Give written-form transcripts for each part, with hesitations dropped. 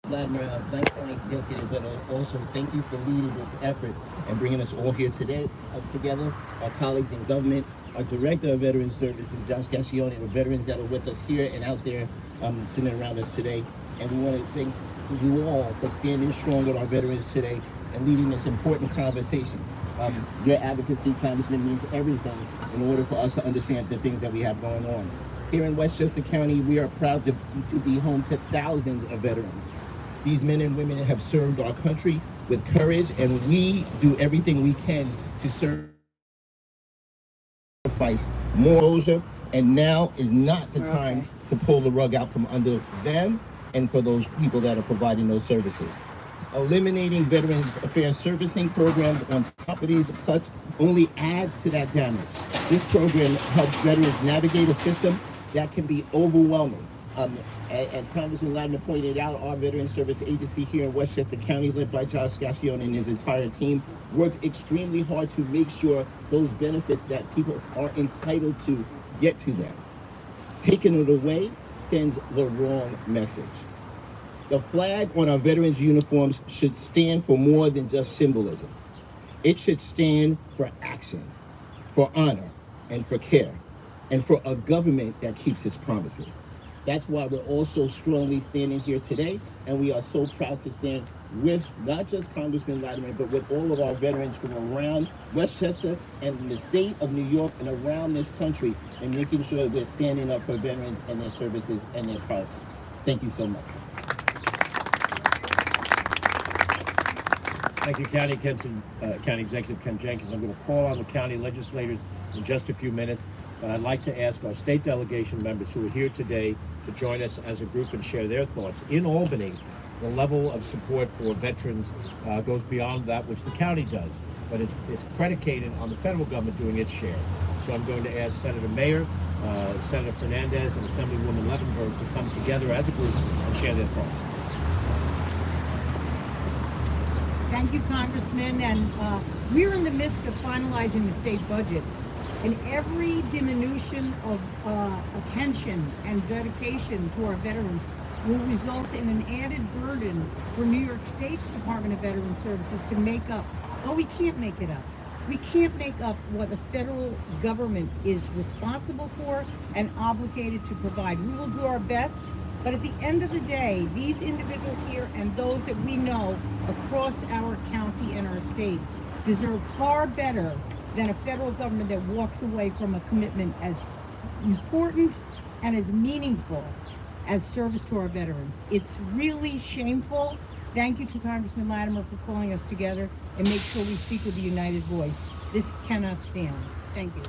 Vladimir, Vice County Executive, but also thank you for leading this effort and bringing us all here today together. Our colleagues in government, our Director of Veteran Services, Josh Gascione, the veterans that are with us here and out there sitting around us today. And we want to thank you all for standing strong with our veterans today and leading this important conversation. Your advocacy, Congressman, means everything in order for us to understand the things that we have going on. Here in Westchester County, we are proud to be home to thousands of veterans. These men and women have served our country with courage, and we do everything we can to sacrifice more exposure, and now is not the time to pull the rug out from under them and for those people that are providing those services. Eliminating Veterans Affairs servicing programs on top of these cuts only adds to that damage. This program helps veterans navigate a system that can be overwhelming. As Congressman Ladner pointed out, our Veteran Service Agency here in Westchester County, led by Josh Gascione and his entire team, worked extremely hard to make sure those benefits that people are entitled to get to them. Taking it away sends the wrong message. The flag on our veterans' uniforms should stand for more than just symbolism. It should stand for action, for honor, and for care, and for a government that keeps its promises. That's why we're all so strongly standing here today, and we are so proud to stand with not just Congressman Latimer, but with all of our veterans from around Westchester and the state of New York and around this country, and making sure that we're standing up for veterans and their services and their politics. Thank you so much. Thank you, County Executive Ken Jenkins. I'm going to call on the county legislators in just a few minutes, but I'd like to ask our state delegation members who are here today to join us as a group and share their thoughts. In Albany, the level of support for veterans goes beyond that which the county does, but it's predicated on the federal government doing its share. So I'm going to ask Senator Mayer, Senator Fernandez, and Assemblywoman Levenberg to come together as a group and share their thoughts. Thank you, Congressman. And we're in the midst of finalizing the state budget. And every diminution of attention and dedication to our veterans will result in an added burden for New York State's Department of Veterans Services to make up. Oh, we can't make it up. We can't make up what the federal government is responsible for and obligated to provide. We will do our best. But at the end of the day, these individuals here and those that we know across our county and our state deserve far better than a federal government that walks away from a commitment as important and as meaningful as service to our veterans. It's really shameful. Thank you to Congressman Latimer for calling us together and make sure we speak with a united voice. This cannot stand. Thank you.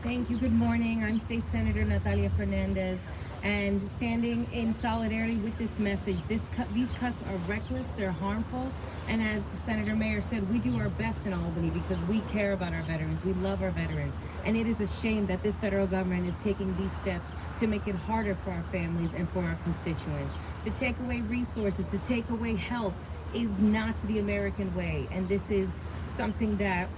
Thank you. Good morning. I'm State Senator Natalia Fernandez, and standing in solidarity with this message. These cuts are reckless, they're harmful, and as Senator Mayer said, we do our best in Albany because we care about our veterans. We love our veterans, and it is a shame that this federal government is taking these steps to make it harder for our families and for our constituents. To take away resources, to take away help is not the American way, and this is something that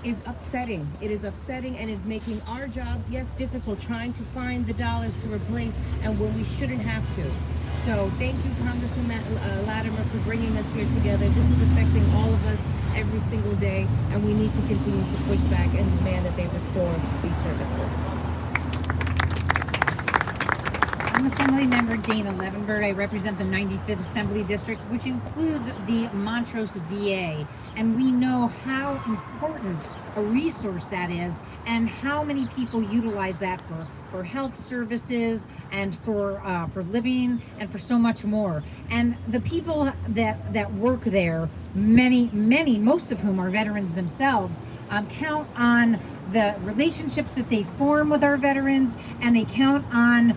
is upsetting. It is upsetting, and it's making our jobs, yes, difficult, trying to find the dollars to replace and when we shouldn't have to. So thank you, Congressman Latimer, for bringing us here together. This is affecting all of us every single day, and we need to continue to push back and demand that they restore these services. I'm Assemblymember Dana Levenberg. I represent the 95th Assembly District, which includes the Montrose VA. And we know how important a resource that is and how many people utilize that for health services and for living and for so much more. And the people that work there, most of whom are veterans themselves, count on the relationships that they form with our veterans, and they count on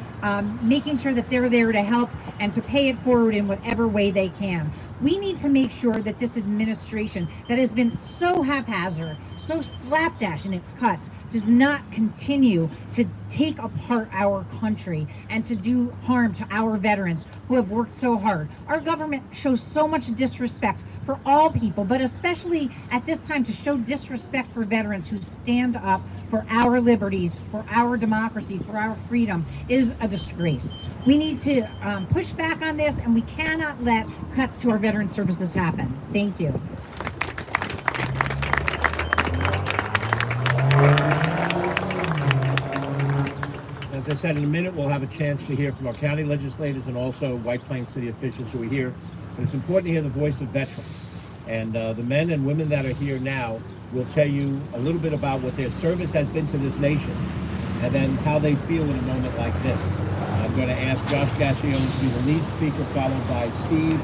making sure that they're there to help and to pay it forward in whatever way they can. We need to make sure that this administration that has been so haphazard, so slapdash in its cuts, does not continue to take apart our country and to do harm to our veterans who have worked so hard. Our government shows so much disrespect for all people, but especially at this time to show disrespect for veterans who stand up for our liberties, for our democracy, for our freedom is a disgrace. We need to push back on this, and we cannot let cuts to our veteran services happen. Thank you. As I said, in a minute, we'll have a chance to hear from our county legislators and also White Plains City officials who are here. But it's important to hear the voice of veterans. And the men and women that are here now will tell you a little bit about what their service has been to this nation and then how they feel in a moment like this. I'm going to ask Josh Gassion to be the lead speaker, followed by Steve,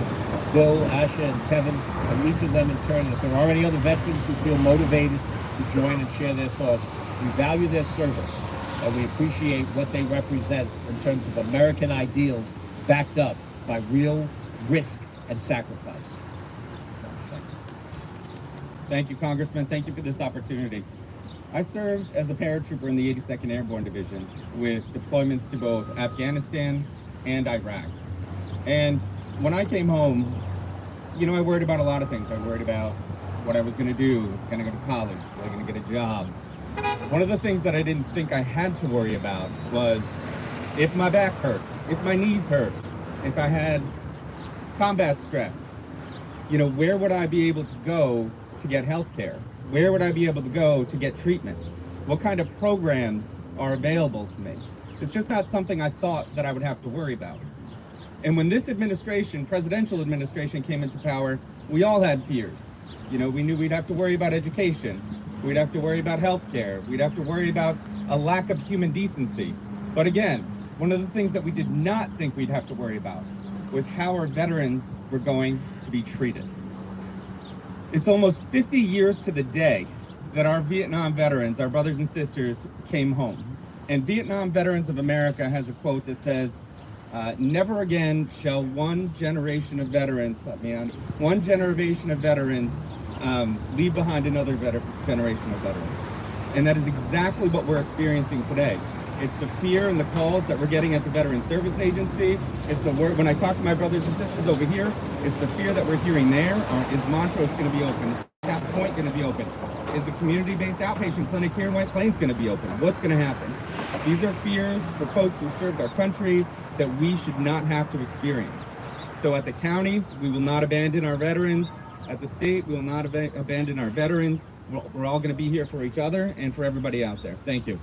Bill, Asha, and Kevin, and each of them in turn. And if there are any other veterans who feel motivated to join and share their thoughts, we value their service and we appreciate what they represent in terms of American ideals backed up by real risk and sacrifice. Thank you, Congressman. Thank you for this opportunity. I served as a paratrooper in the 82nd Airborne Division with deployments to both Afghanistan and Iraq. And when I came home, I worried about a lot of things. I worried about what I was going to do. Was I going to go to college? Was I going to get a job? One of the things that I didn't think I had to worry about was if my back hurt, if my knees hurt, if I had combat stress, where would I be able to go to get health care? Where would I be able to go to get treatment? What kind of programs are available to me? It's just not something I thought that I would have to worry about. And when this administration, presidential administration, came into power, we all had fears. We knew we'd have to worry about education. We'd have to worry about health care. We'd have to worry about a lack of human decency. But again, one of the things that we did not think we'd have to worry about was how our veterans were going to be treated. It's almost 50 years to the day that our Vietnam veterans, our brothers and sisters, came home. And Vietnam Veterans of America has a quote that says, never again shall one generation of veterans, leave behind another generation of veterans. And that is exactly what we're experiencing today. It's the fear and the calls that we're getting at the Veteran Service Agency. It's the word, when I talk to my brothers and sisters over here, it's the fear that we're hearing there. Is Montrose going to be open? Is Cap Point going to be open? Is the community-based outpatient clinic here in White Plains going to be open? What's going to happen? These are fears for folks who served our country that we should not have to experience. So at the county, we will not abandon our veterans. At the state, we will not abandon our veterans. We're all going to be here for each other and for everybody out there. Thank you.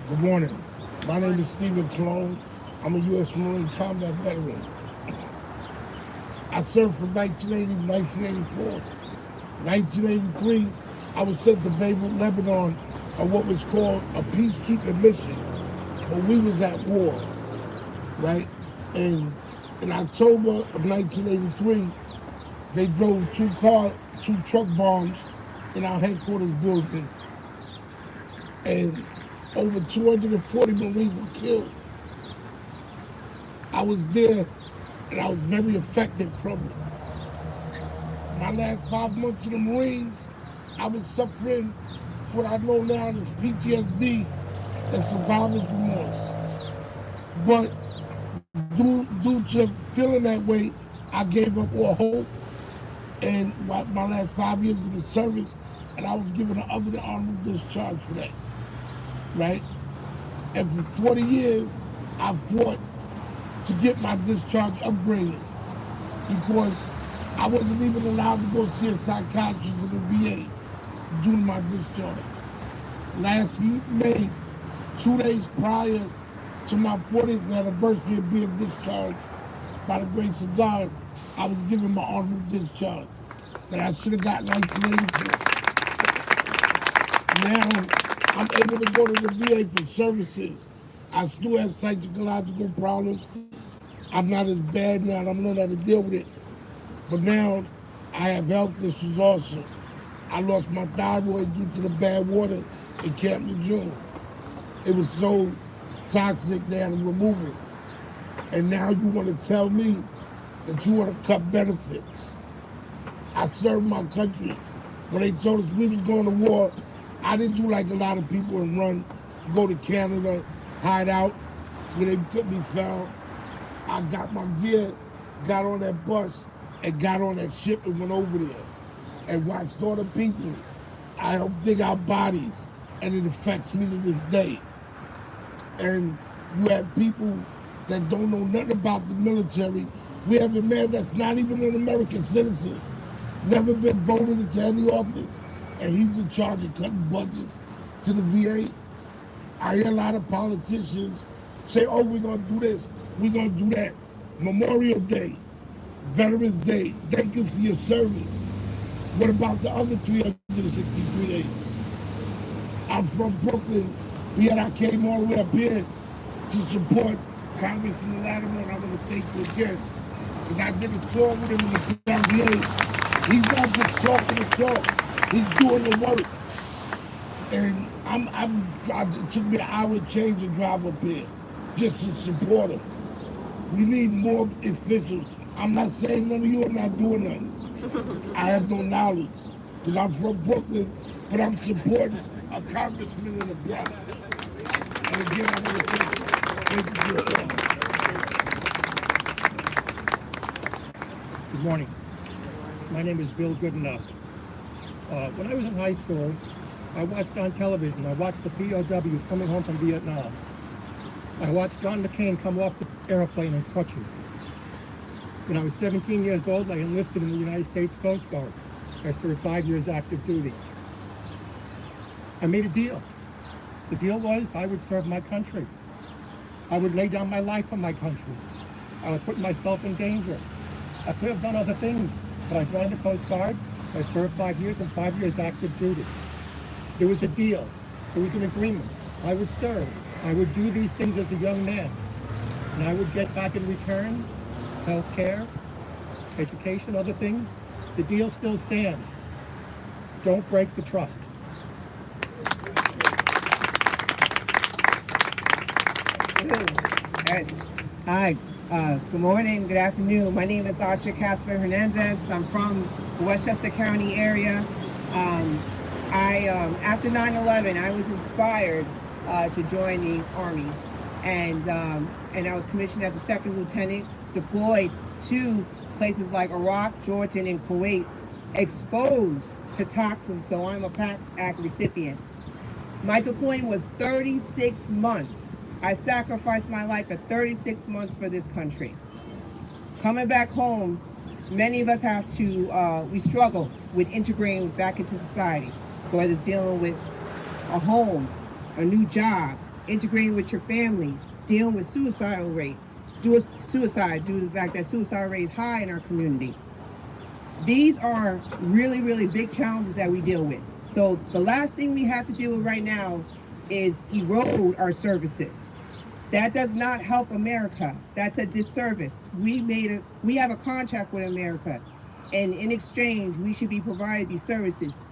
Good morning. My name is Stephen Clone. I'm a U.S. Marine combat veteran. I served from 1980 to 1984. 1983, I was sent to Beirut, Lebanon, on what was called a peacekeeping mission. But we was at war, right? And in October of 1983, they drove two truck bombs in our headquarters building. And over 240 Marines were killed. I was there and I was very affected from it. My last 5 months in the Marines, I was suffering what I know now as PTSD and survivor's remorse. But due to feeling that way, I gave up all hope. And my last 5 years of the service, and I was given an other than honorable discharge for that. Right? And for 40 years, I fought to get my discharge upgraded because I wasn't even allowed to go see a psychiatrist in the VA due to my discharge. Last May, 2 days prior to my 40th anniversary of being discharged, by the grace of God, I was given my honorable discharge that I should have got in 1982. Now, I'm able to go to the VA for services. I still have psychological problems. I'm not as bad now, I'm learning how to deal with it. But now, I have health issues also. I lost my thyroid due to the bad water in Camp Lejeune. It was so toxic they had to remove it. And now you want to tell me that you want to cut benefits. I served my country. When they told us we was going to war, I didn't do like a lot of people and run, go to Canada, hide out where they couldn't be found. I got my gear, got on that bus, and got on that ship and went over there and watched all the people. I helped dig out bodies, and it affects me to this day. And you have people that don't know nothing about the military. We have a man that's not even an American citizen, never been voted into any office, and he's in charge of cutting budgets to the VA. I hear a lot of politicians say, oh, we're going to do this, we're going to do that. Memorial Day, Veterans Day, thank you for your service. What about the other 363 days? I'm from Brooklyn, yet I came all the way up here to support Congressman Latimer, and I'm going to thank you again. Because I did a tour with him in the VA. He's not just talking the talk, he's doing the work. And it took me an hour change to drive up here just to support him. We need more officials. I'm not saying none of you are not doing nothing. I have no knowledge because I'm from Brooklyn, but I'm supporting a congressman in the Bronx. And again, I want to thank you for your time. Good morning. My name is Bill Goodenough. When I was in high school, I watched on television, I watched the POWs coming home from Vietnam. I watched John McCain come off the airplane in crutches. When I was 17 years old, I enlisted in the United States Coast Guard. I served 5 years active duty. I made a deal. The deal was I would serve my country. I would lay down my life for my country. I would put myself in danger. I could have done other things, but I joined the Coast Guard. I served 5 years and 5 years active duty. There was a deal. There was an agreement. I would serve. I would do these things as a young man. And I would get back in return health care, education, other things. The deal still stands. Don't break the trust. Yes. Hi. Good morning. Good afternoon. My name is Asha Casper Hernandez. I'm from the Westchester County area. After 9/11, I was inspired to join the Army, and I was commissioned as a second lieutenant, deployed to places like Iraq, Jordan, and Kuwait, exposed to toxins. So I'm a PAC Act recipient. My deployment was 36 months. I sacrificed my life for 36 months for this country. Coming back home, many of us have to, we struggle with integrating back into society, whether it's dealing with a home, a new job, integrating with your family, dealing with suicidal rate, suicide due to the fact that suicide rate is high in our community. These are really, really big challenges that we deal with. So the last thing we have to deal with right now is erode our services. That does not help America. That's a disservice. We have a contract with America, and in exchange, we should be provided these services.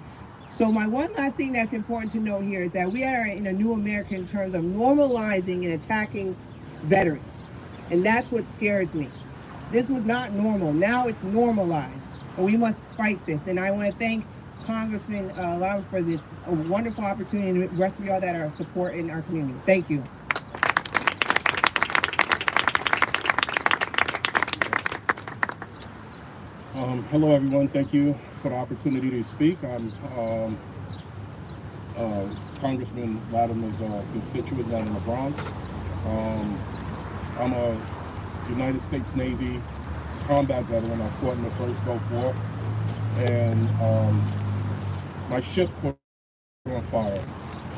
So my one last thing that's important to note here is that we are in a new America in terms of normalizing and attacking veterans. And that's what scares me. This was not normal. Now it's normalized. And we must fight this. And I want to thank Congressman Lau for this wonderful opportunity, and the rest of y'all that are supporting our community. Thank you. Hello, everyone. Thank you for the opportunity to speak. I'm Congressman Latimer's constituent down in the Bronx. I'm a United States Navy combat veteran. I fought in the first Gulf War, and my ship caught on fire.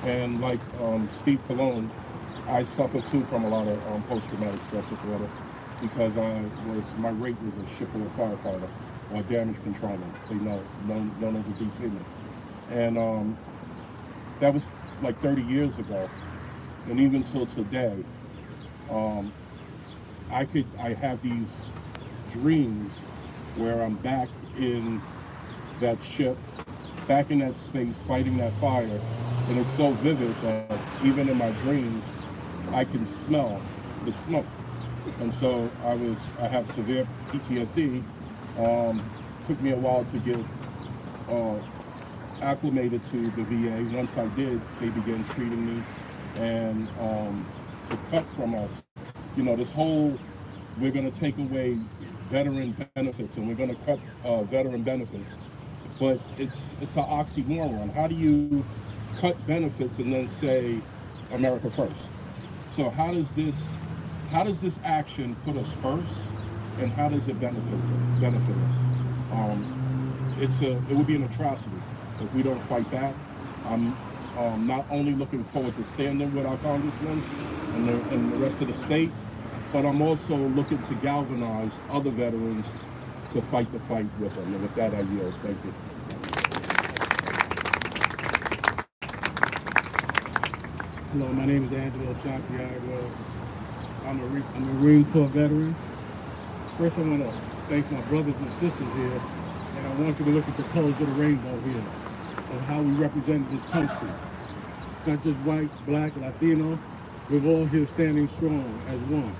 And like Steve Colon, I suffered too from a lot of post-traumatic stress disorder because my rate was a shipboard firefighter or damage controller. They known as a DCman. And that was like 30 years ago, and even till today, I have these dreams where I'm back in that ship, back in that space, fighting that fire, and it's so vivid that even in my dreams, I can smell the smoke. And so I have severe PTSD. Took me a while to get acclimated to the VA. Once I did, they began treating me, and to cut from us, this whole, we're going to take away veteran benefits and we're going to cut veteran benefits, but it's an oxymoron. How do you cut benefits and then say America first? So how does this action put us first, and how does it benefit us? It would be an atrocity if we don't fight back. I'm not only looking forward to standing with our congressmen and the rest of the state, but I'm also looking to galvanize other veterans to fight the fight with them. And with that, I yield. Thank you. Hello, my name is Angelo Santiago. I'm a Marine Corps veteran. First, I want to thank my brothers and sisters here, and I want you to look at the colors of the rainbow here, of how we represent this country. Not just white, black, Latino, we're all here standing strong as one.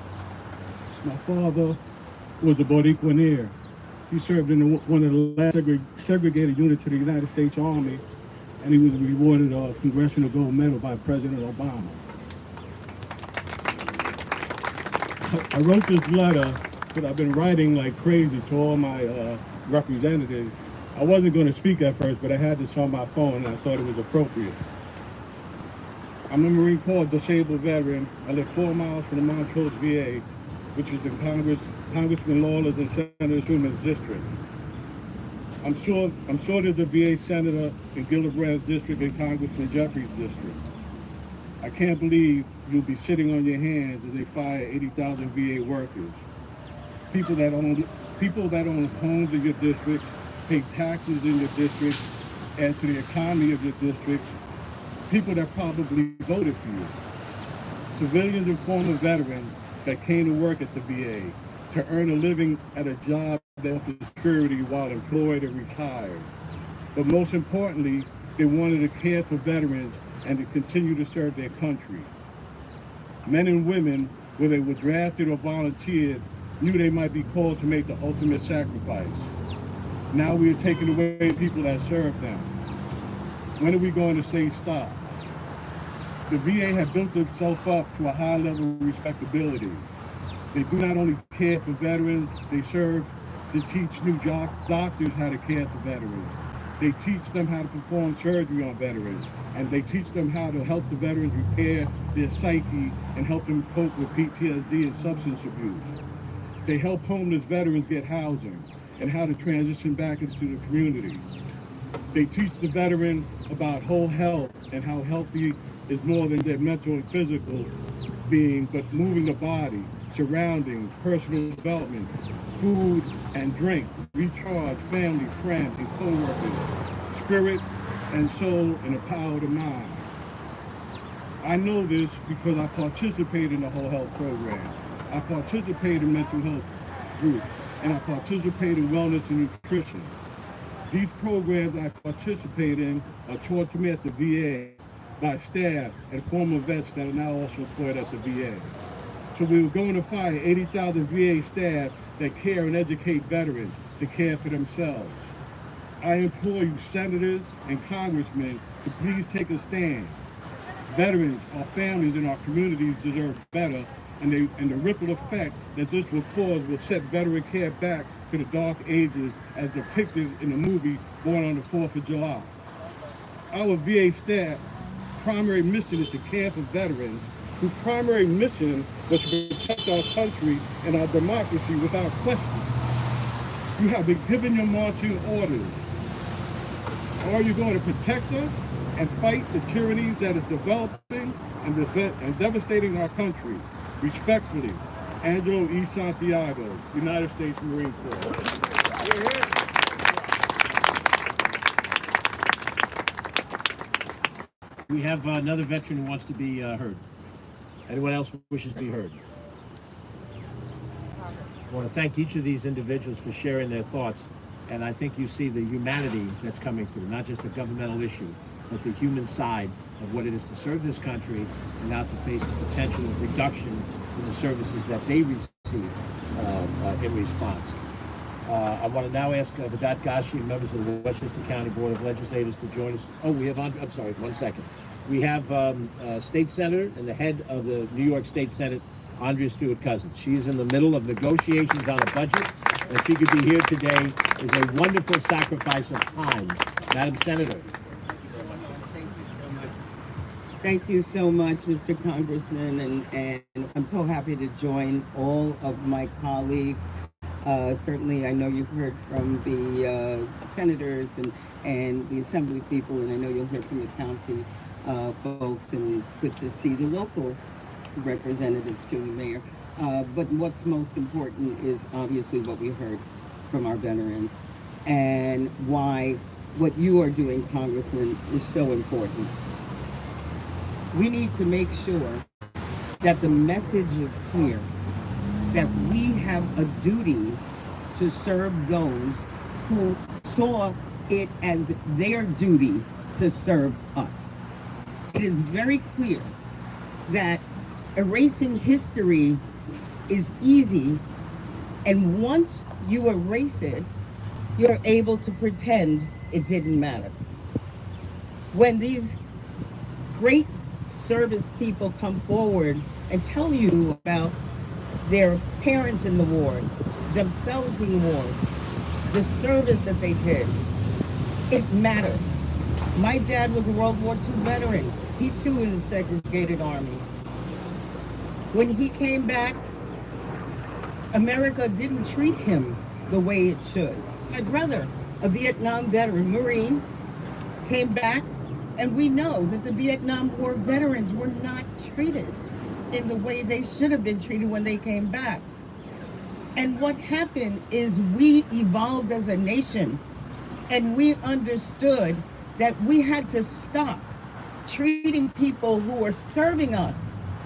My father was a Boricuaneer. He served in one of the last segregated units of the United States Army, and he was rewarded a Congressional Gold Medal by President Obama. I wrote this letter because I've been writing like crazy to all my representatives. I wasn't going to speak at first, but I had this on my phone and I thought it was appropriate. I'm a Marine Corps disabled veteran. I live 4 miles from the Montrose VA, which is in Congressman Lawler's and Senator Schumer's district. I'm sure there's a VA senator in Gillibrand's district and Congressman Jeffries' district. I can't believe you'll be sitting on your hands as they fire 80,000 VA workers. People that own homes in your districts, pay taxes in your districts, add to the economy of your districts. People that probably voted for you. Civilians and former veterans that came to work at the VA to earn a living at a job that offered security while employed or retired. But most importantly, they wanted to care for veterans and to continue to serve their country. Men and women, whether they were drafted or volunteered, knew they might be called to make the ultimate sacrifice. Now we are taking away people that served them. When are we going to say stop? The VA had built itself up to a high level of respectability. They do not only care for veterans, they serve to teach new doctors how to care for veterans. They teach them how to perform surgery on veterans, and they teach them how to help the veterans repair their psyche and help them cope with PTSD and substance abuse. They help homeless veterans get housing and how to transition back into the community. They teach the veteran about whole health and how healthy is more than their mental and physical being, but moving the body, surroundings, personal development, food and drink, recharge, family, friends, and co-workers, spirit and soul, and the power of the mind. I know this because I participate in the whole health program. I participate in mental health groups, and I participate in wellness and nutrition. These programs I participate in are taught to me at the VA by staff and former vets that are now also employed at the VA. So we were going to fire 80,000 VA staff that care and educate veterans to care for themselves. I implore you, senators and congressmen, to please take a stand. Veterans, our families, and our communities deserve better, and the ripple effect that this will cause will set veteran care back to the dark ages as depicted in the movie Born on the 4th of July. Our VA staff primary mission is to care for veterans whose primary mission was to protect our country and our democracy without question. You have been given your marching orders. Are you going to protect us and fight the tyranny that is developing and devastating our country? Respectfully, Angelo E. Santiago, United States Marine Corps. We have another veteran who wants to be heard. Anyone else wishes to be heard? I want to thank each of these individuals for sharing their thoughts, and I think you see the humanity that's coming through, not just a governmental issue. but the human side of what it is to serve this country and not to face the potential reductions in the services that they receive in response. I want to now ask Vedat Ghashi and members of the Westchester County Board of Legislators to join us. Oh, we have, I'm sorry, 1 second. We have State Senator and the head of the New York State Senate, Andrea Stewart-Cousins. She's in the middle of negotiations on a budget, and she could be here today is a wonderful sacrifice of time. Madam Senator. Thank you so much, Mr. Congressman, and I'm so happy to join all of my colleagues. Certainly, I know you've heard from the senators and the assembly people, and I know you'll hear from the county folks, and it's good to see the local representatives too, Mayor. But what's most important is obviously what we heard from our veterans and why what you are doing, Congressman, is so important. We need to make sure that the message is clear, that we have a duty to serve those who saw it as their duty to serve us. It is very clear that erasing history is easy, and once you erase it, you're able to pretend it didn't matter. When these great service people come forward and tell you about their parents in the war, themselves in the war, the service that they did, it matters. My dad was a World War II veteran. He too in the segregated army. When he came back, America didn't treat him the way it should. My brother, a Vietnam veteran, Marine, came back, and we know that the Vietnam War veterans were not treated in the way they should have been treated when they came back. And what happened is we evolved as a nation, and we understood that we had to stop treating people who are serving us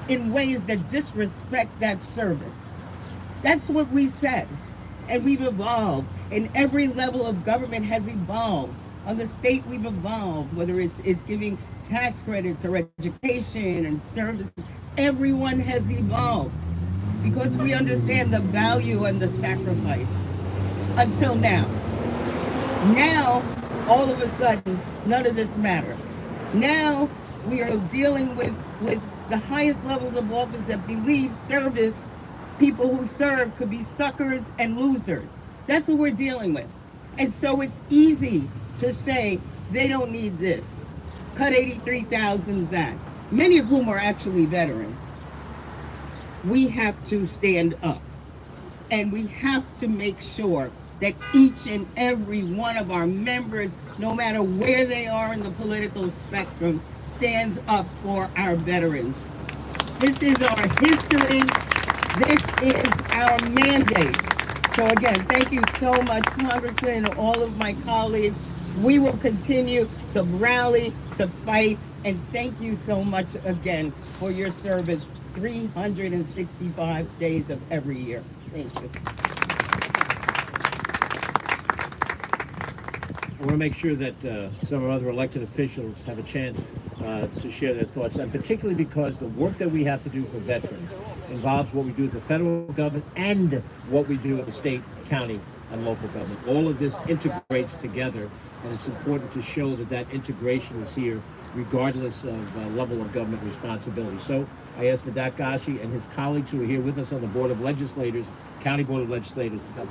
in ways that disrespect that service. That's what we said, and we've evolved, and every level of government has evolved. On the state, we've evolved, whether it's giving tax credits or education and services. Everyone has evolved because we understand the value and the sacrifice. Until now. Now, all of a sudden, none of this matters. Now, we are dealing with the highest levels of office that believe service, people who serve could be suckers and losers. That's what we're dealing with. And so it's easy to say they don't need this. Cut 83,000 that. Many of whom are actually veterans. We have to stand up. And we have to make sure that each and every one of our members, no matter where they are in the political spectrum, stands up for our veterans. This is our history. This is our mandate. So again, thank you so much, Congressman, and all of my colleagues. We will continue to rally, to fight, and thank you so much again for your service 365 days of every year. Thank you. I want to make sure that some of our other elected officials have a chance to share their thoughts, and particularly because the work that we have to do for veterans involves what we do at the federal government and what we do at the state, county, and local government. All of this integrates together, and it's important to show that that integration is here regardless of level of government responsibility. So I ask Vedat Ghashi and his colleagues who are here with us on the Board of Legislators, County Board of Legislators, to come.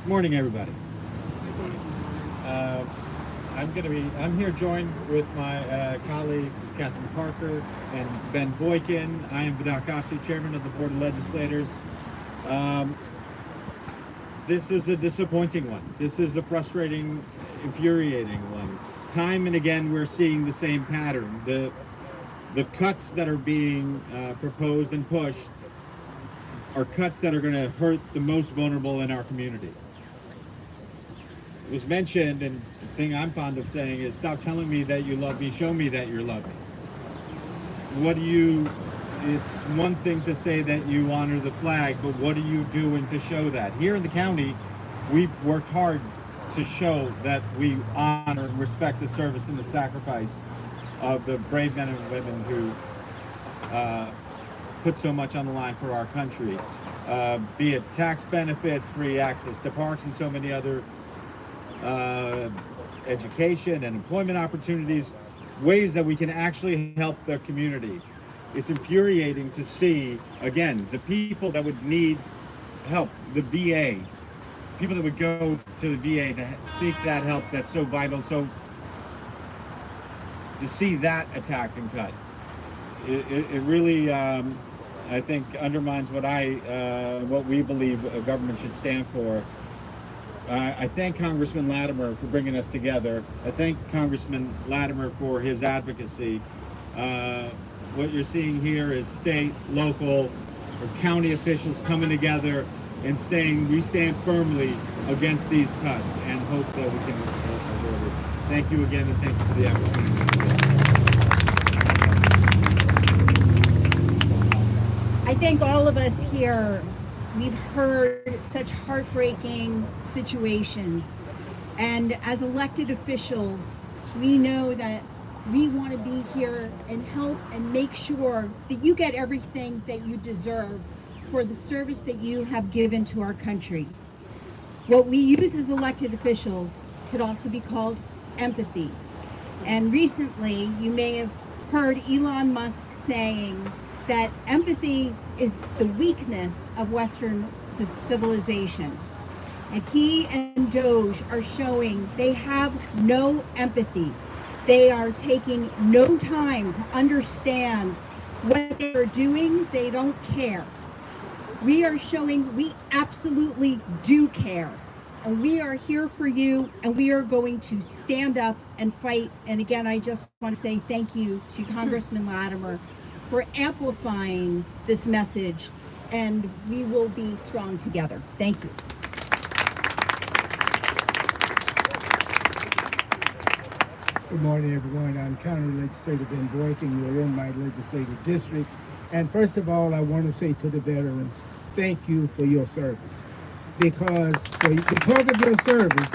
Morning, everybody. I'm here joined with my colleagues Catherine Parker and Ben Boykin. I am Vedat Ghashi, Chairman of the Board of Legislators. This is a disappointing one. This is a frustrating, infuriating one. Time and again, we're seeing the same pattern. The cuts that are being proposed and pushed are cuts that are going to hurt the most vulnerable in our community. It was mentioned, and the thing I'm fond of saying is, stop telling me that you love me, show me that you love me. it's one thing to say that you honor the flag, but what are you doing to show that? Here in the county, we've worked hard to show that we honor and respect the service and the sacrifice of the brave men and women who put so much on the line for our country. Be it tax benefits, free access to parks, and so many other education and employment opportunities, ways that we can actually help the community. It's infuriating to see, again, the people that would need help, the VA, people that would go to the VA to seek that help that's so vital. So to see that attacked and cut, it really, I think, undermines what we believe a government should stand for. I thank Congressman Latimer for bringing us together. I thank Congressman Latimer for his advocacy. What you're seeing here is state, local, or county officials coming together and saying we stand firmly against these cuts and hope that we can avoid it. Thank you again, and thank you for the opportunity. I think all of us here, we've heard such heartbreaking situations. And as elected officials, we know that we want to be here and help and make sure that you get everything that you deserve for the service that you have given to our country. What we use as elected officials could also be called empathy. And recently, you may have heard Elon Musk saying that empathy is the weakness of Western civilization. And he and Doge are showing they have no empathy. They are taking no time to understand what they are doing. They don't care. We are showing we absolutely do care. And we are here for you, and we are going to stand up and fight. And again, I just want to say thank you to Congressman Latimer for amplifying this message, and we will be strong together. Thank you. Good morning, everyone. I'm County Legislator Ben Boykin. You're in my legislative district. And first of all, I want to say to the veterans, thank you for your service. Because of your service,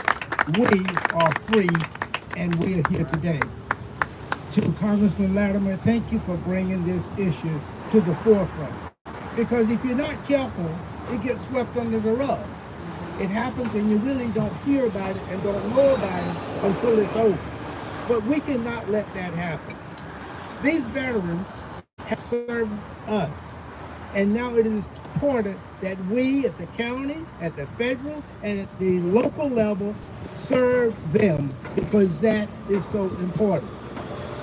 we are free and we are here today. To Congressman Latimer, thank you for bringing this issue to the forefront. Because if you're not careful, it gets swept under the rug. It happens and you really don't hear about it and don't know about it until it's over. But we cannot let that happen. These veterans have served us. And now it is important that we at the county, at the federal, and at the local level serve them, because that is so important.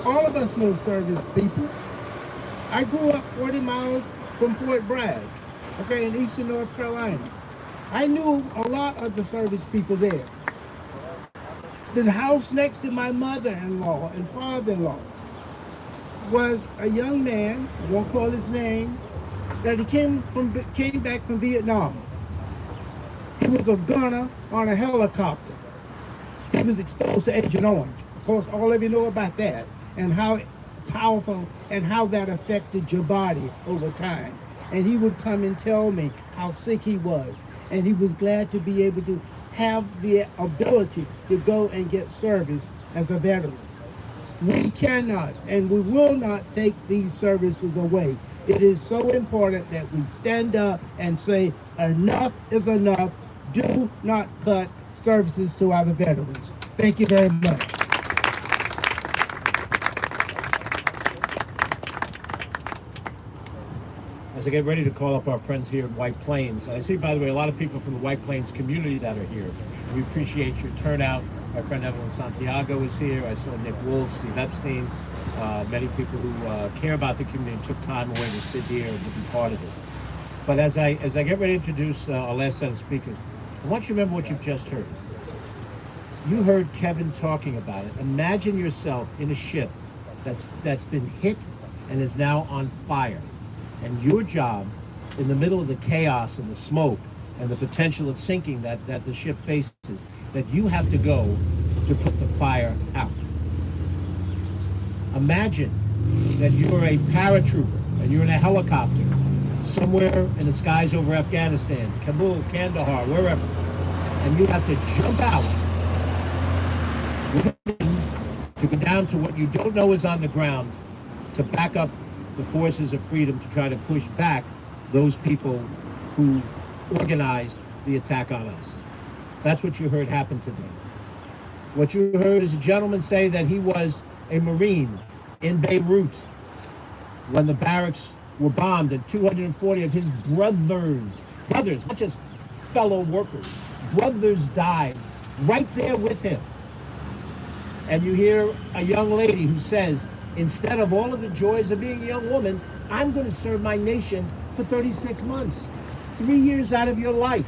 All of us know service people. I grew up 40 miles from Fort Bragg, in eastern North Carolina. I knew a lot of the service people there. The house next to my mother-in-law and father-in-law was a young man, I won't call his name, that he came back from Vietnam. He was a gunner on a helicopter. He was exposed to Agent Orange. Of course, all of you know about that and how powerful and how that affected your body over time. And he would come and tell me how sick he was. And he was glad to be able to have the ability to go and get service as a veteran. We cannot and we will not take these services away. It is so important that we stand up and say enough is enough. Do not cut services to our veterans. Thank you very much. As I get ready to call up our friends here in White Plains, and I see, by the way, a lot of people from the White Plains community that are here. We appreciate your turnout. My friend Evelyn Santiago is here. I saw Nick Wolf, Steve Epstein, many people who care about the community and took time away to sit here and to be part of this. But as I get ready to introduce our last set of speakers, I want you to remember what you've just heard. You heard Kevin talking about it. Imagine yourself in a ship that's been hit and is now on fire. And your job, in the middle of the chaos and the smoke and the potential of sinking that the ship faces, that you have to go to put the fire out. Imagine that you're a paratrooper and you're in a helicopter somewhere in the skies over Afghanistan, Kabul, Kandahar, wherever, and you have to jump out to go down to what you don't know is on the ground to back up the forces of freedom to try to push back those people who organized the attack on us. That's what you heard happen today. What you heard is a gentleman say that he was a Marine in Beirut when the barracks were bombed and 240 of his brothers, not just fellow workers, brothers died right there with him. And you hear a young lady who says, instead of all of the joys of being a young woman, I'm going to serve my nation for 36 months. 3 years out of your life.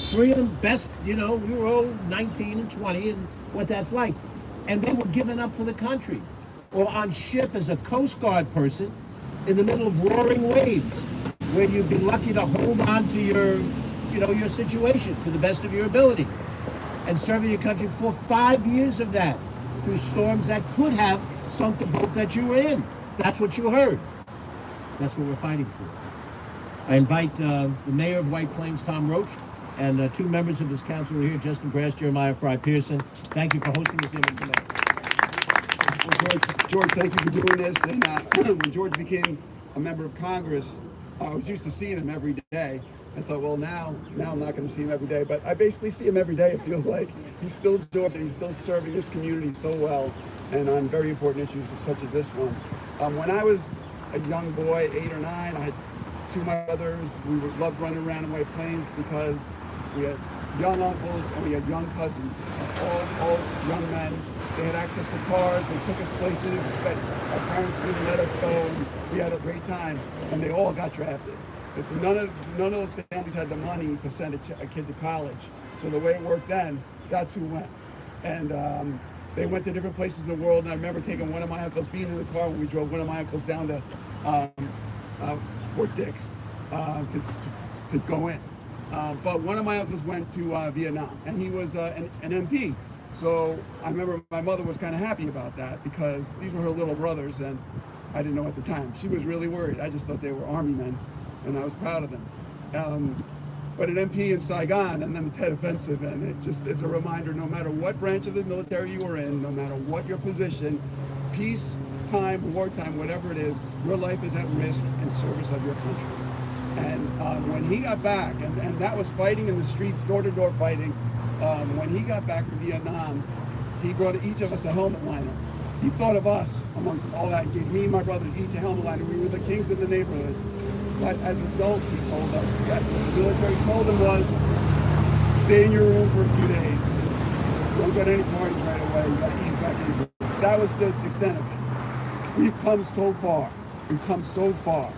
3 of them best, you were all 19 and 20 and what that's like. And they were given up for the country. Or on ship as a Coast Guard person in the middle of roaring waves, where you'd be lucky to hold on to your situation to the best of your ability. And serving your country for 5 years of that, through storms that could have sunk the boat that you were in. That's what you heard. That's what we're fighting for. I invite the mayor of White Plains, Tom Roach, and 2 members of his council are here, Justin Brass, Jeremiah Fry Pearson. Thank you for hosting this here, Mr. Mayor. Well, George, thank you for doing this. And when George became a member of Congress, I was used to seeing him every day. I thought, well, now I'm not going to see him every day, but I basically see him every day. It feels like he's still George, and he's still serving his community so well, and on very important issues such as this one. When I was a young boy, 8 or 9, I had 2 of my brothers. We loved running around in White Plains because we had young uncles and we had young cousins, all young men. They had access to cars. They took us places that our parents wouldn't let us go, and we had a great time. And they all got drafted. But none of those families had the money to send a kid to college. So the way it worked then, that's who went. And they went to different places in the world. And I remember taking one of my uncles, being in the car when we drove one of my uncles down to Fort Dix to go in. But one of my uncles went to Vietnam, and he was an MP. So I remember my mother was kind of happy about that because these were her little brothers, and I didn't know at the time. She was really worried. I just thought they were Army men, and I was proud of them. But an MP in Saigon, and then the Tet Offensive, and it just is a reminder, no matter what branch of the military you were in, no matter what your position, peace, time, wartime, whatever it is, your life is at risk in service of your country. And when he got back, and that was fighting in the streets, door-to-door fighting, when he got back from Vietnam, he brought each of us a helmet liner. He thought of us amongst all that, gave me and my brother each a helmet liner. We were the kings of the neighborhood. But as adults, he told us that what the military told him was, stay in your room for a few days. Don't go to any parties right away. You gotta ease back into it. That was the extent of it. We've come so far. We've come so far.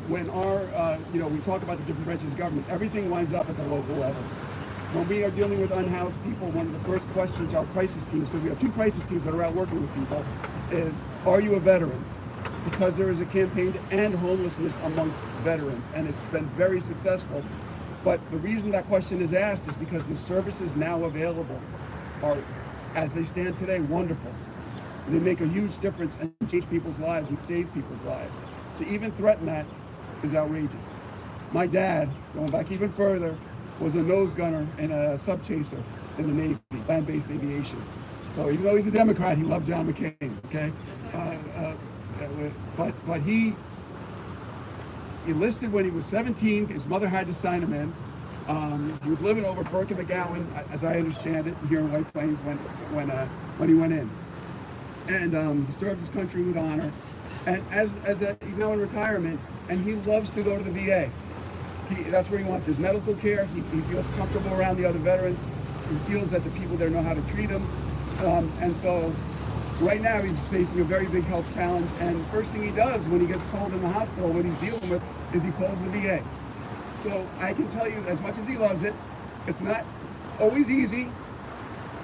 When our, we talk about the different branches of government, everything winds up at the local level. When we are dealing with unhoused people, one of the first questions our crisis teams, because we have 2 crisis teams that are out working with people, is, are you a veteran? Because there is a campaign to end homelessness amongst veterans, and it's been very successful. But the reason that question is asked is because the services now available are, as they stand today, wonderful. They make a huge difference and change people's lives and save people's lives. To even threaten that is outrageous. My dad, going back even further, was a nose gunner and a sub chaser in the Navy, land-based aviation. So even though he's a Democrat, he loved John McCain, okay? But he enlisted when he was 17. His mother had to sign him in. He was living over Burke and McGowan, as I understand it, here in White Plains when he went in. And he served his country with honor. And he's now in retirement, and he loves to go to the VA. That's where he wants his medical care. He feels comfortable around the other veterans. He feels that the people there know how to treat him. And so right now he's facing a very big health challenge. And first thing he does when he gets told in the hospital what he's dealing with is he calls the VA. So I can tell you, as much as he loves it, it's not always easy.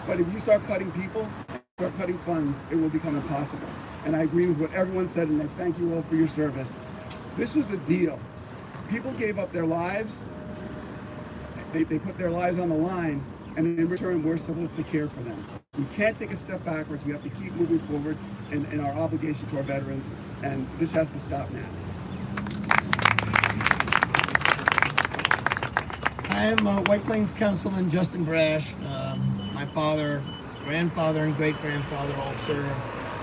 But if you start cutting people, start cutting funds, it will become impossible. And I agree with what everyone said, and I thank you all for your service. This was a deal. People gave up their lives. They put their lives on the line, and in return, we're supposed to care for them. We can't take a step backwards. We have to keep moving forward. in our obligation to our veterans, and this has to stop now. I am White Plains Councilman Justin Brash. My father, grandfather, and great-grandfather all served.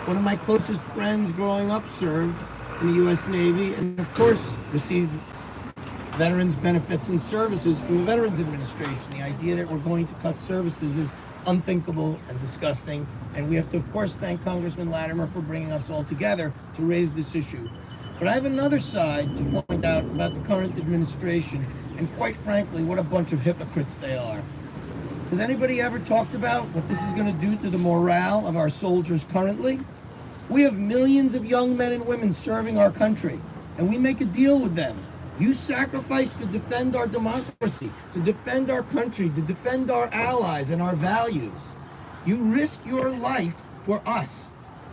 One of my closest friends growing up served in the U.S. Navy, and of course received veterans benefits and services from the Veterans Administration. The idea that we're going to cut services is unthinkable and disgusting, and we have to, of course, thank Congressman Latimer for bringing us all together to raise this issue. But I have another side to point out about the current administration, and quite frankly, what a bunch of hypocrites they are. Has anybody ever talked about what this is going to do to the morale of our soldiers currently? We have millions of young men and women serving our country, and we make a deal with them. You sacrifice to defend our democracy, to defend our country, to defend our allies and our values. You risk your life for us.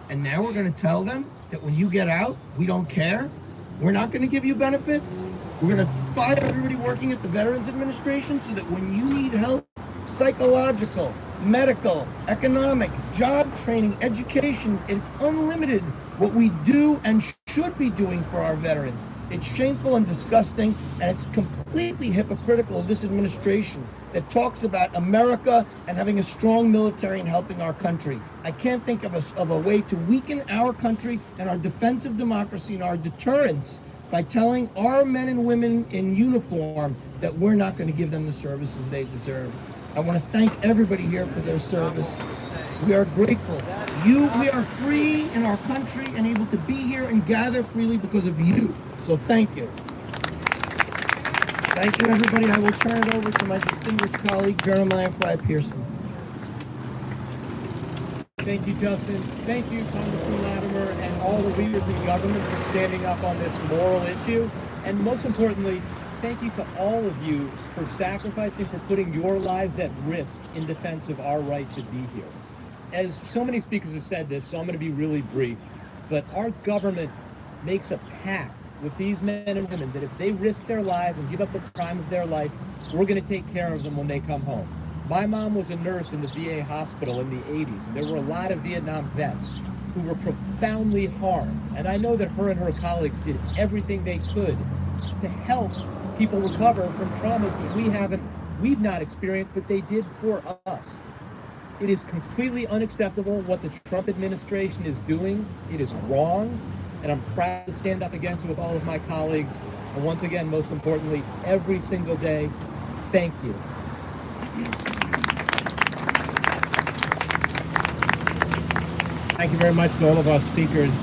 And now we're going to tell them that when you get out, we don't care. We're not going to give you benefits. We're going to fire everybody working at the Veterans Administration so that when you need help, psychological, medical, economic, job training, education, it's unlimited what we do and should be doing for our veterans. It's shameful and disgusting, and it's completely hypocritical of this administration that talks about America and having a strong military and helping our country. I can't think of a way to weaken our country and our defense of democracy and our deterrence by telling our men and women in uniform that we're not going to give them the services they deserve. I want to thank everybody here for their service. We are grateful. We are free in our country and able to be here and gather freely because of you. So thank you. Thank you, everybody. I will turn it over to my distinguished colleague, Jeremiah Fry Pearson. Thank you, Justin. Thank you, Congressman Latimer, and all the leaders in government for standing up on this moral issue. And most importantly, thank you to all of you for sacrificing, for putting your lives at risk in defense of our right to be here. As so many speakers have said this, so I'm going to be really brief, but our government makes a pact with these men and women that if they risk their lives and give up the prime of their life, we're going to take care of them when they come home. My mom was a nurse in the VA hospital in the 80s, and there were a lot of Vietnam vets who were profoundly harmed. And I know that her and her colleagues did everything they could to help people recover from traumas that we've not experienced, but they did for us. It is completely unacceptable what the Trump administration is doing. It is wrong, and I'm proud to stand up against it with all of my colleagues. And once again, most importantly, every single day, thank you. Thank you very much to all of our speakers.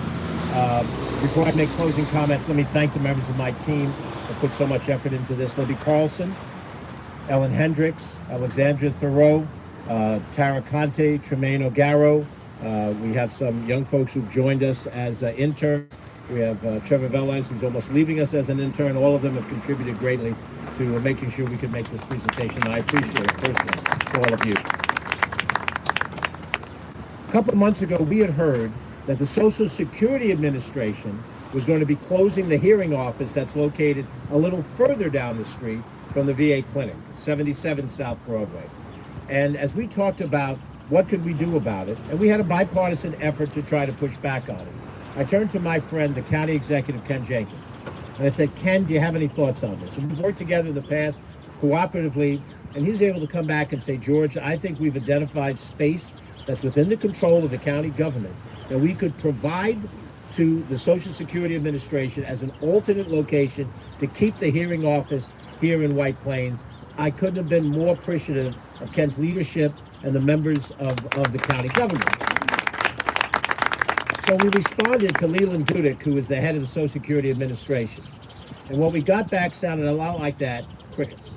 Before I make closing comments, let me thank the members of my team that put so much effort into this. Libby Carlson, Ellen Hendricks, Alexandra Thoreau, Tara Conte, Tremaine O'Garrow. We have some young folks who've joined us as interns. We have Trevor Velez, who's almost leaving us as an intern. All of them have contributed greatly to making sure we could make this presentation. I appreciate it personally to all of you. A couple of months ago, we had heard that the Social Security Administration was going to be closing the hearing office that's located a little further down the street from the VA clinic, 77 South Broadway. And as we talked about what could we do about it, and we had a bipartisan effort to try to push back on it, I turned to my friend, the county executive, Ken Jenkins, and I said, Ken, do you have any thoughts on this? And we've worked together in the past cooperatively, and he's able to come back and say, George, I think we've identified space that's within the control of the county government that we could provide to the Social Security Administration as an alternate location to keep the hearing office here in White Plains. I couldn't have been more appreciative of Ken's leadership and the members of the county government. So we responded to Leland Dudick, who is the head of the Social Security Administration. And what we got back sounded a lot like that, crickets.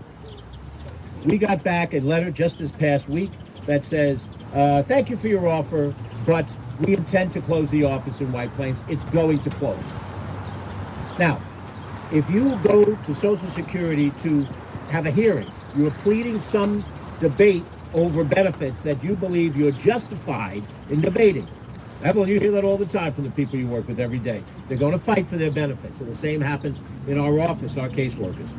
We got back a letter just this past week that says, thank you for your offer, but we intend to close the office in White Plains. It's going to close. Now, if you go to Social Security to have a hearing, you're pleading some debate over benefits that you believe you're justified in debating. Well, you hear that all the time from the people you work with every day. They're going to fight for their benefits, and the same happens in our office, our caseworkers.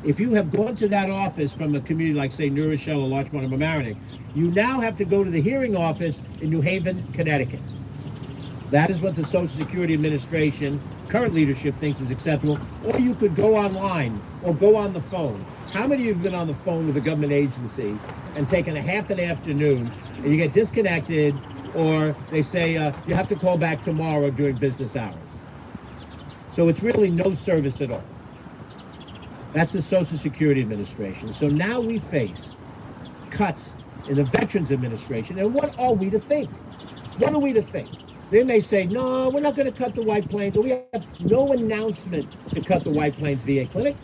If you have gone to that office from a community like, say, New Rochelle or Larchmont or Mamaroneck, You now have to go to the hearing office in New Haven, Connecticut. That is what the Social Security Administration, current leadership, thinks is acceptable. Or you could go online or go on the phone. How many of you have been on the phone with a government agency and taken a half an afternoon and you get disconnected, or they say you have to call back tomorrow during business hours? So it's really no service at all. That's the Social Security Administration. So now we face cuts in the Veterans Administration. And what are we to think? What are we to think? They may say, no, we're not going to cut the White Plains. But we have no announcement to cut the White Plains VA clinic.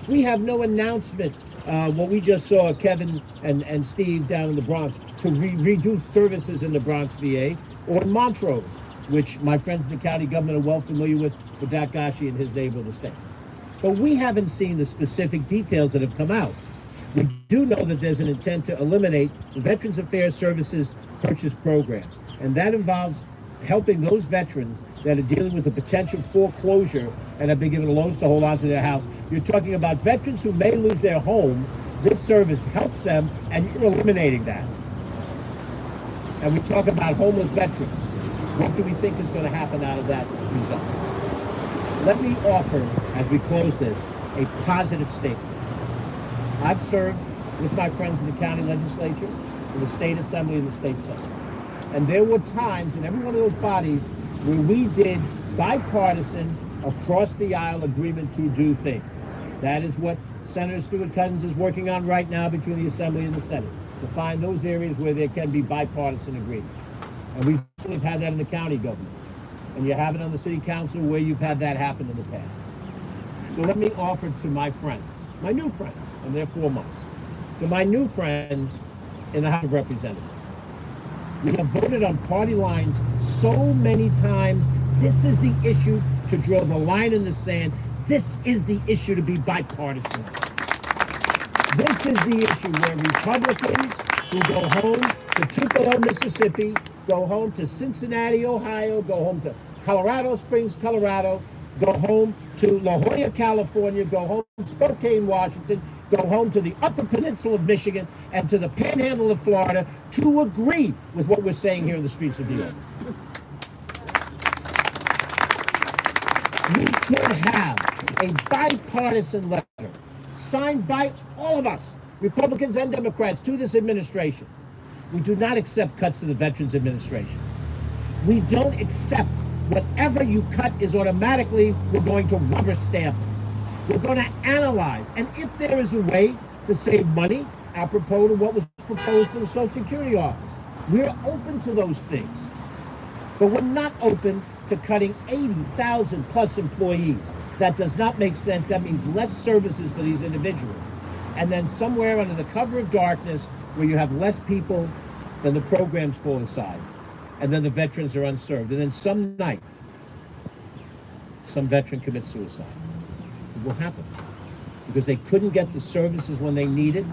We have no announcement. What we just saw, Kevin and Steve down in the Bronx, to reduce services in the Bronx VA, or in Montrose, which my friends in the county government are well familiar with Dakashi and his neighborhood estate. But we haven't seen the specific details that have come out. We do know that there's an intent to eliminate the Veterans Affairs Services Purchase Program, and that involves helping those veterans that are dealing with a potential foreclosure and have been given loans to hold on to their house. You're talking about veterans who may lose their home. This service helps them, and you're eliminating that. And we talk about homeless veterans. What do we think is going to happen out of that result? Let me offer, as we close this, a positive statement. I've served with my friends in the county legislature, in the state assembly, and the state senate. And there were times in every one of those bodies where we did bipartisan, across the aisle agreement to do things. That is what Senator Stuart Cousins is working on right now between the Assembly and the Senate, to find those areas where there can be bipartisan agreement. And we've certainly had that in the county government. And you have it on the city council where you've had that happen in the past. So let me offer to my friends, my new friends, and they're foremost, to my new friends in the House of Representatives. We have voted on party lines so many times. This is the issue to draw the line in the sand. This is the issue to be bipartisan. This is the issue where Republicans who go home to Tupelo, Mississippi, go home to Cincinnati, Ohio, go home to Colorado Springs, Colorado, go home to La Jolla, California, go home to Spokane, Washington, go home to the Upper Peninsula of Michigan, and to the Panhandle of Florida to agree with what we're saying here in the streets of New York. We can have a bipartisan letter signed by all of us, Republicans and Democrats, to this administration. We do not accept cuts to the Veterans Administration. We don't accept whatever you cut is automatically, we're going to rubber stamp it. We're going to analyze. And if there is a way to save money, apropos to what was proposed for the Social Security office, we're open to those things. But we're not open to cutting 80,000 plus employees. That does not make sense. That means less services for these individuals. And then somewhere under the cover of darkness, where you have less people, then the programs fall aside. And then the veterans are unserved. And then some night, some veteran commits suicide. It will happen. Because they couldn't get the services when they needed.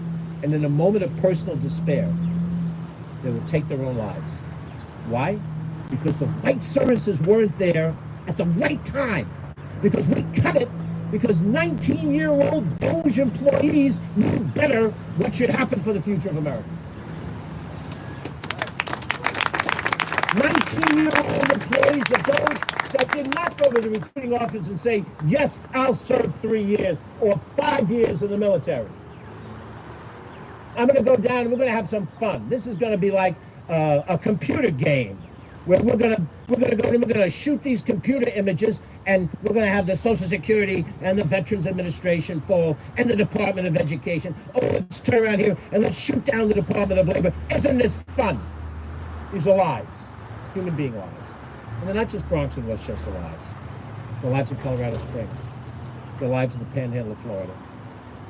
And in a moment of personal despair, they will take their own lives. Why? Because the right services weren't there at the right time. Because we cut it because 19-year-old Doge employees knew better what should happen for the future of America. 19-year-old employees of Doge that did not go to the recruiting office and say, yes, I'll serve 3 years or 5 years in the military. I'm going to go down and we're going to have some fun. This is going to be like a computer game where we're going to shoot these computer images, and we're going to have the Social Security and the Veterans Administration fall, and the Department of Education. Oh, let's turn around here and let's shoot down the Department of Labor. Isn't this fun? These are lives, human being lives. And they're not just Bronx and Westchester lives. They're lives in Colorado Springs. They're lives in the Panhandle of Florida.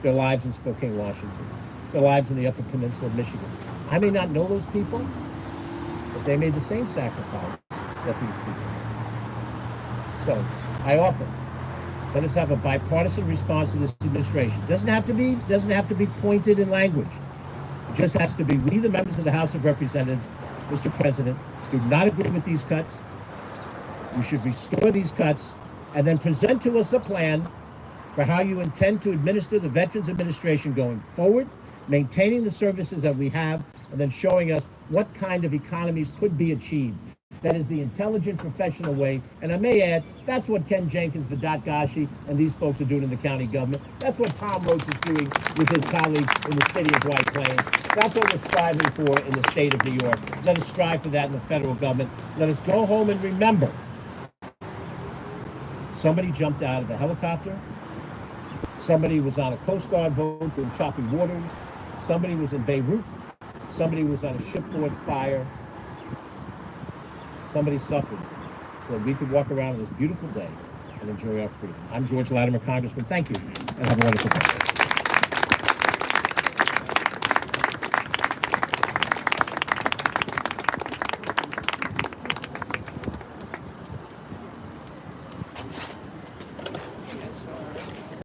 They're lives in Spokane, Washington. They're lives in the Upper Peninsula of Michigan. I may not know those people, but they made the same sacrifice that these people made. So I offer, let us have a bipartisan response to this administration. Doesn't have to be pointed in language. It just has to be, we, the members of the House of Representatives, Mr. President, do not agree with these cuts. You should restore these cuts and then present to us a plan for how you intend to administer the Veterans Administration going forward, maintaining the services that we have, and then showing us what kind of economies could be achieved. That is the intelligent, professional way. And I may add, that's what Ken Jenkins, Vidat Gashi, and these folks are doing in the county government. That's what Tom Roach is doing with his colleagues in the city of White Plains. That's what we're striving for in the state of New York. Let us strive for that in the federal government. Let us go home and remember, somebody jumped out of a helicopter. Somebody was on a Coast Guard boat in choppy waters. Somebody was in Beirut. Somebody was on a shipboard fire. Somebody suffered so that we could walk around on this beautiful day and enjoy our freedom. I'm George Latimer, Congressman. Thank you, and have a wonderful day.